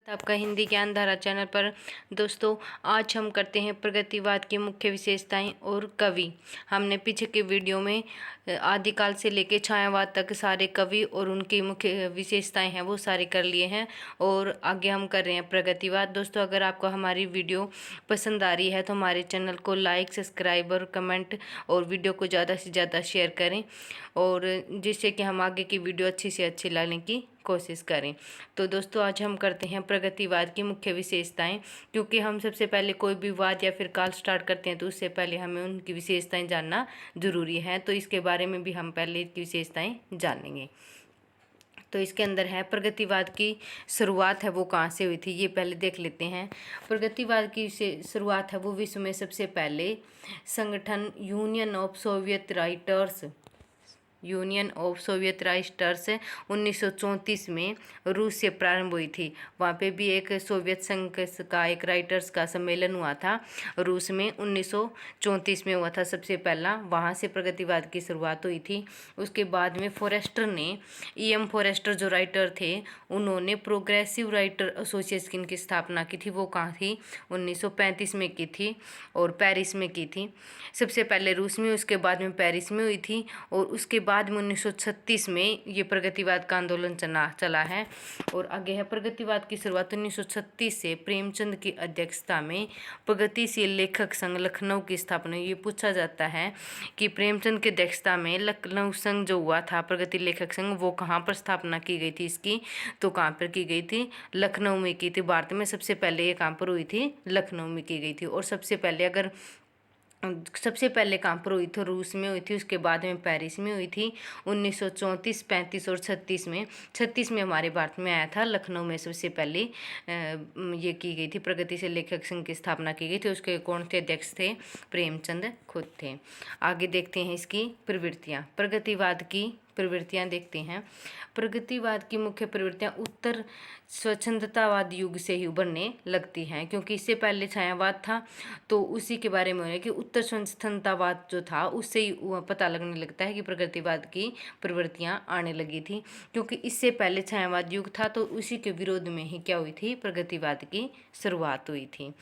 आपका हिंदी ज्ञान धारा चैनल पर। दोस्तों, आज हम करते हैं प्रगतिवाद की मुख्य विशेषताएं और कवि। हमने पीछे के वीडियो में आदिकाल से लेकर छायावाद तक सारे कवि और उनकी मुख्य विशेषताएं हैं वो सारे कर लिए हैं, और आगे हम कर रहे हैं प्रगतिवाद। दोस्तों, अगर आपको हमारी वीडियो पसंद आ रही है तो हमारे चैनल को लाइक, सब्सक्राइब और कमेंट और वीडियो को ज़्यादा से ज़्यादा शेयर करें, और जिससे कि हम आगे की वीडियो अच्छी से अच्छी लाने की कोशिश करें। तो दोस्तों, आज हम करते हैं प्रगतिवाद की मुख्य विशेषताएं। क्योंकि हम सबसे पहले कोई भी वाद या फिर काल स्टार्ट करते हैं तो उससे पहले हमें उनकी विशेषताएं जानना जरूरी है। तो इसके बारे में भी हम पहले इसकी विशेषताएं जानेंगे। तो इसके अंदर है प्रगतिवाद की शुरुआत है वो कहाँ से हुई थी, ये पहले देख लेते हैं। प्रगतिवाद की शुरुआत है वो विश्व में सबसे पहले संगठन यूनियन ऑफ सोवियत राइटर्स 1934 में रूस से प्रारंभ हुई थी। वहाँ पे भी एक सोवियत संघ का एक राइटर्स का सम्मेलन हुआ था रूस में, 1934 में हुआ था सबसे पहला। वहाँ से प्रगतिवाद की शुरुआत हुई थी। उसके बाद में फॉरेस्टर जो राइटर थे, उन्होंने प्रोग्रेसिव राइटर एसोसिएशन की स्थापना की थी। वो कहाँ थी? 1935 में की थी और पेरिस में की थी। सबसे पहले रूस में, उसके बाद में पेरिस में हुई थी, और उसके बाद में 1936 में ये प्रगतिवाद का आंदोलन चला है। और आगे है प्रगतिवाद की शुरुआत 1936 से प्रेमचंद की अध्यक्षता में प्रगतिशील लेखक संघ लखनऊ की स्थापना। ये पूछा जाता है कि प्रेमचंद की अध्यक्षता में लखनऊ संघ जो हुआ था, प्रगति लेखक संघ, वो कहाँ पर स्थापना की गई थी इसकी? तो कहाँ पर की गई थी? लखनऊ में की थी। भारत में सबसे पहले ये कहाँ पर हुई थी? लखनऊ में की गई थी। और सबसे पहले कहाँ पर हुई थी? रूस में हुई थी। उसके बाद में पेरिस में हुई थी 1934, 35 और 36 में। 36 में हमारे भारत में आया था। लखनऊ में सबसे पहले ये की गई थी, प्रगति से लेखक संघ की स्थापना की गई थी। उसके कौन थे अध्यक्ष थे? प्रेमचंद खुद थे। आगे देखते हैं इसकी प्रवृत्तियाँ। प्रगतिवाद की प्रवृत्तियाँ देखते हैं। प्रगतिवाद की मुख्य प्रवृत्तियाँ उत्तर स्वच्छंदतावाद युग से ही उभरने लगती हैं, क्योंकि इससे पहले छायावाद था, तो उसी के बारे में है कि उत्तर स्वच्छंदतावाद जो था उससे ही पता लगने लगता है कि प्रगतिवाद की प्रवृत्तियाँ आने लगी थी। क्योंकि इससे पहले छायावाद युग था, तो उसी के विरोध में ही क्या हुई थी? प्रगतिवाद की शुरुआत हुई थी।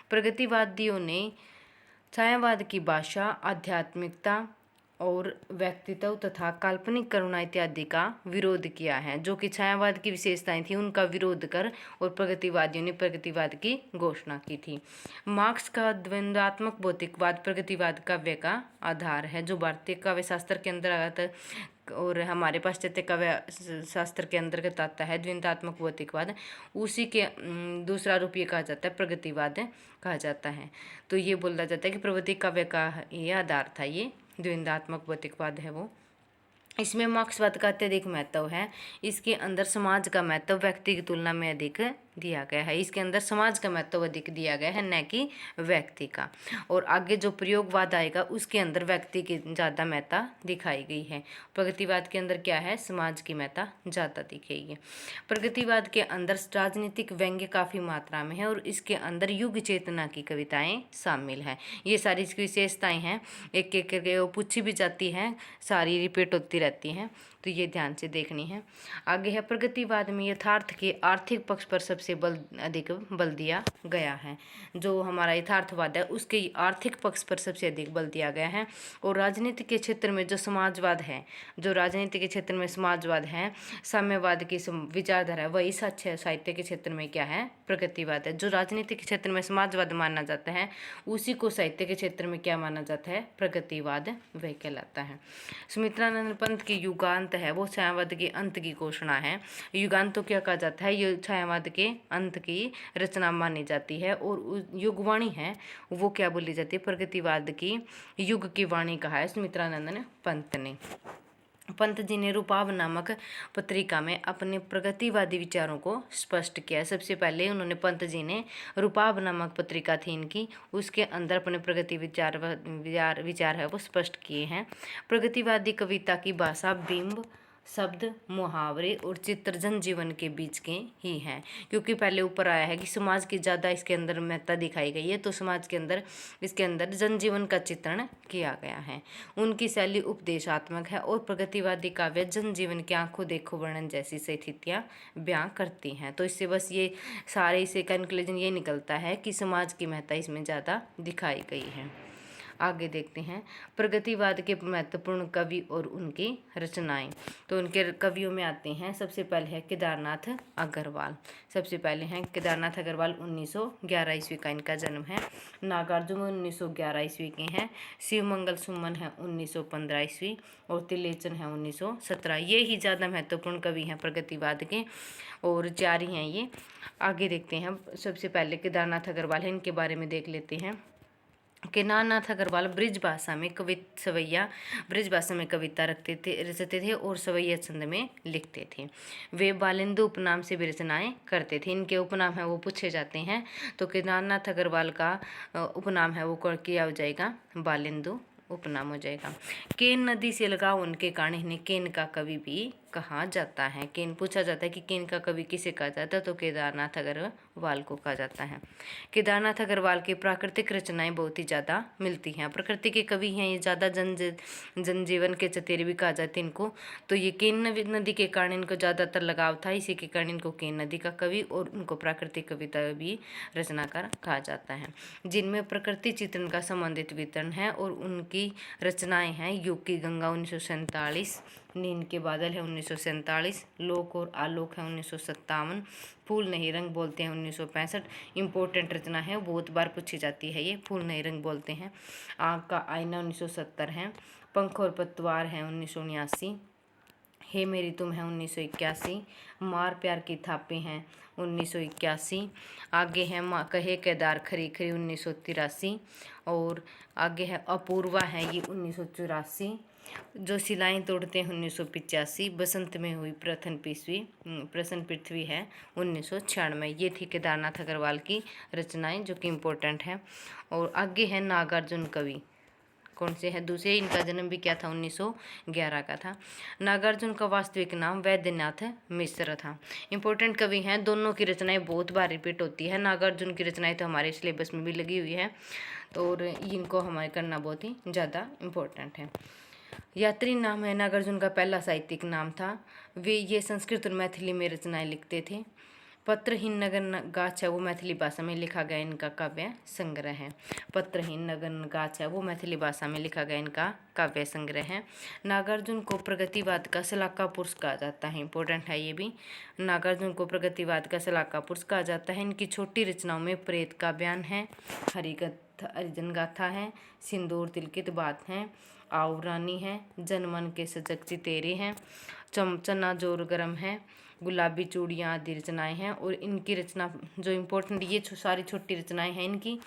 प्रगतिवादियों ने छायावाद की भाषा, आध्यात्मिकता और व्यक्तित्व तथा काल्पनिक करुणा इत्यादि का विरोध किया है। जो कि छायावाद की विशेषताएं थी उनका विरोध कर और प्रगतिवादियों ने प्रगतिवाद की घोषणा की थी। मार्क्स का द्वंद्वात्मक भौतिकवाद प्रगतिवाद काव्य का आधार है, जो भारतीय काव्य शास्त्र के अंदर आता है और हमारे पाश्चात्य काव्य शास्त्र के अंतर्गत आता है द्वंद्वात्मक भौतिकवाद। उसी के दूसरा रूप ये कहा जाता है प्रगतिवाद कहा जाता है। तो ये बोला जाता है कि प्रगति काव्य का ये आधार था, ये द्वंद्वात्मक भौतिकवाद है वो। इसमें मार्क्सवाद का अत्यधिक महत्व है। इसके अंदर समाज का महत्व व्यक्ति की तुलना में अधिक दिया गया है। इसके अंदर समाज का महत्व अधिक दिया गया है, न कि व्यक्ति का। और आगे जो प्रयोगवाद आएगा उसके अंदर व्यक्ति की ज़्यादा महत्ता दिखाई गई है। प्रगतिवाद के अंदर क्या है? समाज की महत्ता ज़्यादा दिखाई है। प्रगतिवाद के अंदर राजनीतिक व्यंग्य काफ़ी मात्रा में है, और इसके अंदर युग चेतना की कविताएं शामिल हैं। ये सारी इसकी विशेषताएं हैं, एक एक करके वो पूछी भी जाती हैं, सारी रिपीट होती रहती हैं, तो ये ध्यान से देखनी है। आगे है प्रगतिवाद में यथार्थ के आर्थिक पक्ष पर सबसे अधिक बल दिया गया है। जो हमारा यथार्थवाद है उसके आर्थिक पक्ष पर सबसे अधिक बल दिया गया है। और राजनीति के क्षेत्र में जो समाजवाद है, साम्यवाद की विचारधारा है, वही साहित्य के क्षेत्र में क्या है? प्रगतिवाद है। जो राजनीति के क्षेत्र में समाजवाद माना जाता है उसी को साहित्य के क्षेत्र में क्या माना जाता है? प्रगतिवाद वह कहलाता है। सुमित्रानंद पंत की युगांत है वो छायावाद के अंत की घोषणा है। युगांत तो क्या कहा जाता है? ये छायावाद के अंत की रचना मानी जाती है। और युगवाणी है वो क्या बोली जाती है? प्रगतिवाद की युग की वाणी कहा है सुमित्रानंद पंत ने। पंत जी ने रूपाभ नामक पत्रिका में अपने प्रगतिवादी विचारों को स्पष्ट किया। सबसे पहले उन्होंने पंत जी ने रूपाभ नामक पत्रिका थी इनकी, उसके अंदर अपने प्रगति विचार है वो स्पष्ट किए हैं। प्रगतिवादी कविता की भाषा बिंब, शब्द, मुहावरे और चित्र जनजीवन के बीच के ही हैं। क्योंकि पहले ऊपर आया है कि समाज की ज़्यादा इसके अंदर महत्ता दिखाई गई है, तो समाज के अंदर इसके अंदर जनजीवन का चित्रण किया गया है। उनकी शैली उपदेशात्मक है और प्रगतिवादी काव्य जनजीवन की आंखों देखो वर्णन जैसी स्थितियाँ बयां करती हैं। तो इससे बस ये सारे इसे कंक्लूजन ये निकलता है कि समाज की महत्ता इसमें ज़्यादा दिखाई गई है। आगे देखते हैं प्रगतिवाद के महत्वपूर्ण कवि और उनकी रचनाएं। तो उनके कवियों में आते हैं, सबसे पहले है केदारनाथ अग्रवाल। सबसे पहले हैं केदारनाथ अग्रवाल, 1911 ईस्वी का इनका जन्म है। नागार्जुन 1911 ईस्वी के हैं। शिवमंगल सुमन है 1915 ईस्वी और तिलेचन है 1917। ये ही ज़्यादा महत्वपूर्ण कवि हैं प्रगतिवाद के, और चार ही हैं ये। आगे देखते हैं, सबसे पहले केदारनाथ अग्रवाल है, इनके बारे में देख लेते हैं। केदारनाथ अग्रवाल ब्रिज भाषा में कविता रचते थे और सवैया छंद में लिखते थे। वे बालिंदु उपनाम से भी रचनाएं करते थे। इनके उपनाम है वो पूछे जाते हैं, तो केदारनाथ अग्रवाल का उपनाम है वो किया हो जाएगा बालिंदु उपनाम हो जाएगा। केन नदी से लगाव उनके कारण इन्हें केन का कवि भी कहा जाता है। केन पूछा जाता है कि केन का कवि किसे कहा जाता है, तो केदारनाथ अग्रवाल को कहा जाता है। केदारनाथ अग्रवाल की प्राकृतिक रचनाएं बहुत ही ज़्यादा मिलती हैं। प्रकृति के कवि हैं ये, ज़्यादा जनजीवन के चतेरे भी कहा जाते हैं इनको। तो ये केन नदी के कारण इनको ज़्यादातर लगाव था, इसी के कारण इनको केन नदी का कवि और उनको प्राकृतिक कविता भी रचनाकार कहा जाता है, जिनमें प्रकृति चित्रण का संबंधित वितरण है। और उनकी रचनाएं हैं युग की गंगा 1947, नींद के बादल है 1947, लोक और आलोक है 1957, फूल नहीं रंग बोलते हैं 1965। इम्पोर्टेंट रचना है, बहुत बार पूछी जाती है ये, फूल नहीं रंग बोलते हैं। आँख का आईना 1970 है। पंख और पतवार है 1979। हे मेरी तुम है 1981। मार प्यार की थापे हैं 1981। आगे है माँ कहे केदार खरी खरी 1983। और आगे है अपूर्वा है ये 1984। जो सिलाएं तोड़ते हैं 1985। बसंत में हुई प्रथम पृथ्वी है 1996। ये थी केदारनाथ अग्रवाल की रचनाएं जो कि इम्पोर्टेंट है। और आगे है नागार्जुन कवि, कौन से हैं दूसरे, इनका जन्म भी क्या था 1911 का था। नागार्जुन का वास्तविक नाम वैद्यनाथ मिश्र था। इम्पोर्टेंट कवि हैं, दोनों की रचनाएं बहुत बार रिपीट होती है। नागार्जुन की रचनाएं तो हमारे सिलेबस में भी लगी हुई है, और इनको हमारे करना बहुत ही ज़्यादा इम्पोर्टेंट है। यात्री नाम है नागार्जुन का पहला साहित्यिक नाम था। वे ये संस्कृत और मैथिली में रचनाएं लिखते थे। पत्रहीन नगर गाछ है वो मैथिली भाषा में लिखा गया इनका काव्य संग्रह है। पत्रहीन नगर गाछ है वो मैथिली भाषा में लिखा गया इनका काव्य संग्रह है। नागार्जुन को प्रगतिवाद का सलाहकार पुरुष कहा जाता है, इंपॉर्टेंट है ये भी। नागार्जुन को प्रगतिवाद का सलाहकार पुरुष कहा जाता है। इनकी छोटी रचनाओं में प्रेत का बयान है, हरिजन गाथा है, सिंदूर तिलकित बात है, आवरानी है, जनमन के सजग चितेरे हैं, चना जोर गरम है, गुलाबी चूड़ियाँ आदि रचनाएं हैं। और इनकी रचना जो इम्पोर्टेंट ये सारी छोटी रचनाएं हैं इनकी,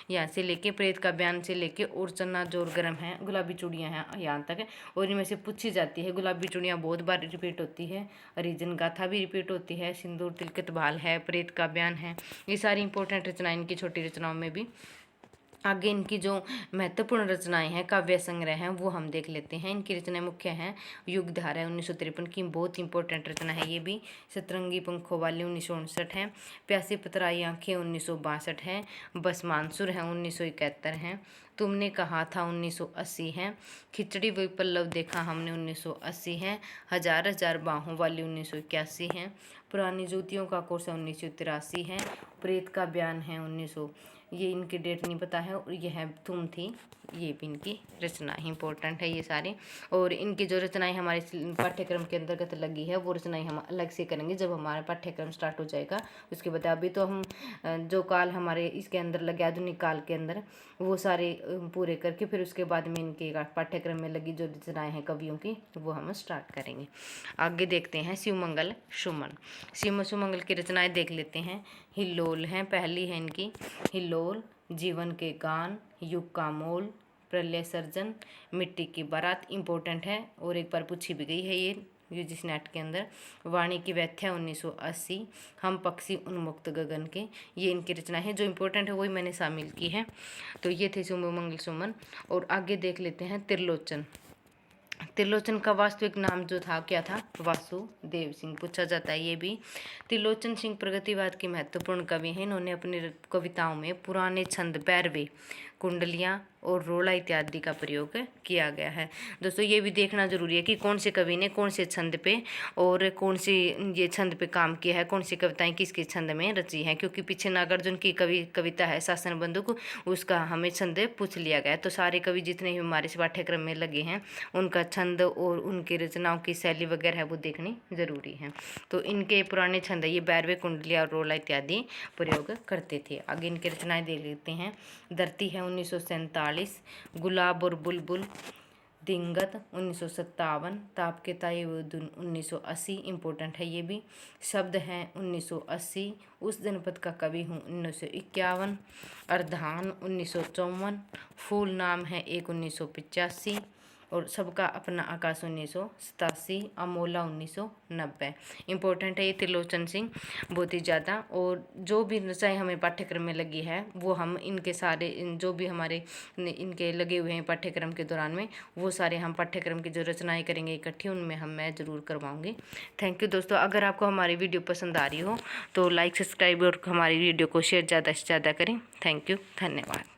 यहाँ से लेके प्रेत का बयान से लेके और चना जोर गरम है, गुलाबी चूड़ियाँ हैं यहाँ तक है। और इनमें से पूछी जाती है, गुलाबी चूड़ियाँ बहुत बार रिपीट होती है, हरिजन गाथा भी रिपीट होती है, सिंदूर तिलकित बाल है, प्रेत का बयान है। ये सारी इंपॉर्टेंट रचनाएं इनकी छोटी रचनाओं में भी। आगे इनकी जो महत्वपूर्ण रचनाएं हैं, काव्य संग्रह हैं, वो हम देख लेते हैं। इनकी रचनाएं मुख्य हैं, युगधारा है 1953 की, बहुत इंपॉर्टेंट रचना है ये भी। सतरंगी पंखों वाली 1959 है। प्यासी पतराई आंखें 1962 है। बसमानसुर है 1971 है। तुमने कहा था 1980 है। खिचड़ी व पल्लव देखा हमने 1980 है। हजार हजार बाहों वाली 1981 है। पुरानी जूतियों का कोर्स 1983 है। प्रेत का बयान है 1900, ये इनकी डेट नहीं पता है। और यह तुम थी, ये भी इनकी रचना इंपॉर्टेंट है ये सारे। और इनकी जो रचनाएं हमारे पाठ्यक्रम के अंतर्गत लगी है वो रचनाएं हम अलग से करेंगे जब हमारा पाठ्यक्रम स्टार्ट हो जाएगा उसके बाद। अभी तो हम जो काल हमारे इसके अंदर लगे आधुनिक काल के अंदर वो सारे पूरे करके फिर उसके बाद में इनके पाठ्यक्रम में लगी जो रचनाएं हैं कवियों की वो हम स्टार्ट करेंगे। आगे देखते हैं शिवमंगल सुमन। सुमंगल की रचनाएं देख लेते हैं। हिल्लोल हैं, पहली है इनकी हिल्लोल, जीवन के गान, युग का मोल, प्रलय सर्जन, मिट्टी की बारात, इम्पोर्टेंट है और एक बार पूछी भी गई है ये यूजीसी नेट के अंदर। वाणी की व्याख्या 1980, हम पक्षी उन्मुक्त गगन के, ये इनकी रचना है। जो इम्पोर्टेंट है वही मैंने शामिल की है। तो ये थे शिवमंगल सुमन। और आगे देख लेते हैं त्रिलोचन। त्रिलोचन का वास्तविक नाम जो था क्या था? वासुदेव सिंह। पूछा जाता है ये भी। त्रिलोचन सिंह प्रगतिवाद के महत्वपूर्ण कवि हैं। इन्होंने अपनी कविताओं में पुराने छंद, पैरवे, कुंडलियाँ और रोला इत्यादि का प्रयोग किया गया है। दोस्तों ये भी देखना जरूरी है कि कौन से कवि ने कौन से छंद पे और कौन सी ये छंद पे काम किया है, कौन सी कविताएं किसके छंद में रची हैं। क्योंकि पीछे नागार्जुन की कविता है शासन बंदूक, उसका हमें छंद पूछ लिया गया है। तो सारे कवि जितने भी हमारे इस पाठ्यक्रम में लगे हैं उनका छंद और उनकी रचनाओं की शैली वगैरह है वो देखनी जरूरी है। तो इनके पुराने छंद ये बैरवे, कुंडलिया और रोला इत्यादि प्रयोग करते थे। आगे इनकी रचनाएं देख लेते हैं। धरती है 1947, गुलाब और बुलबुल, दिंगत 1957, ताप के ताए हुए दिन 1980, इम्पोर्टेंट है ये भी। शब्द हैं 1980, उस जनपद का कवि हूँ 1951, अर्धान 1954, फूल नाम है एक 1985 और सबका अपना आकाश 1987, अमोला 1990। इम्पोर्टेंट है ये त्रिलोचन सिंह बहुत ही ज़्यादा। और जो भी रचनाएं हमें पाठ्यक्रम में लगी है वो हम इनके सारे जो भी हमारे इनके लगे हुए हैं पाठ्यक्रम के दौरान में वो सारे हम पाठ्यक्रम की जो रचनाएं करेंगे इकट्ठी उनमें मैं ज़रूर करवाऊँगी। थैंक यू दोस्तों। अगर आपको हमारी वीडियो पसंद आ रही हो तो लाइक, सब्सक्राइब और हमारी वीडियो को शेयर ज़्यादा से ज़्यादा करें। थैंक यू, धन्यवाद।